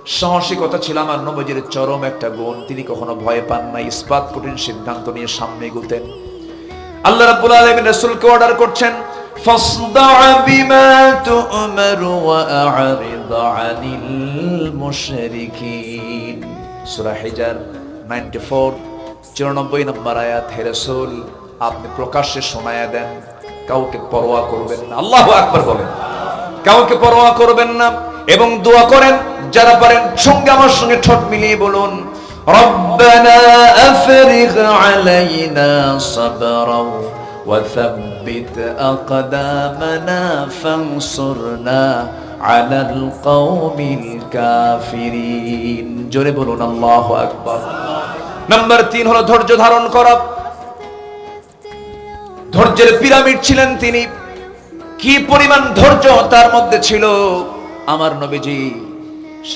সাহসিকতা ছিল আমার নবীজির চরম একটা গুণ। তিনি কখনো ভয় পান না, ইসবাত কঠিন সিদ্ধান্ত নিয়ে সামনে এগোতেন। আল্লাহ রাব্বুল আলামিন রাসূলকে অর্ডার করছেন, ফাসদা' বিমা তু'মার ওয়া আ'রিদ আনিল মুশরিকিন। সূরা হিজর 94 94 নম্বর আয়াত। হে রাসূল, আপনি প্রকাশ্যে শোনায়া দেন, কাউকে পরোয়া করবেন না। আল্লাহু আকবার বলেন। কাউকে পরোয়া করবেন না এবং দোয়া করেন। যারা পারেন সঙ্গে আমার সঙ্গে ঠোঁট মিলিয়ে বলুন, রব্বানা আফরিগ আলাইনা সাবরাও ওয়া সাব্বিত আকদামানা ফানসুরনা আলাল কওমিল কাফিরিন। জোরে বলুন আল্লাহু আকবার। নাম্বার 3 হলো ধৈর্য ধারণ করা। ধৈর্যের পিরামিড ছিলেন তিনি। কি পরিমাণ ধৈর্য তার মধ্যে ছিল! আমার নবীজি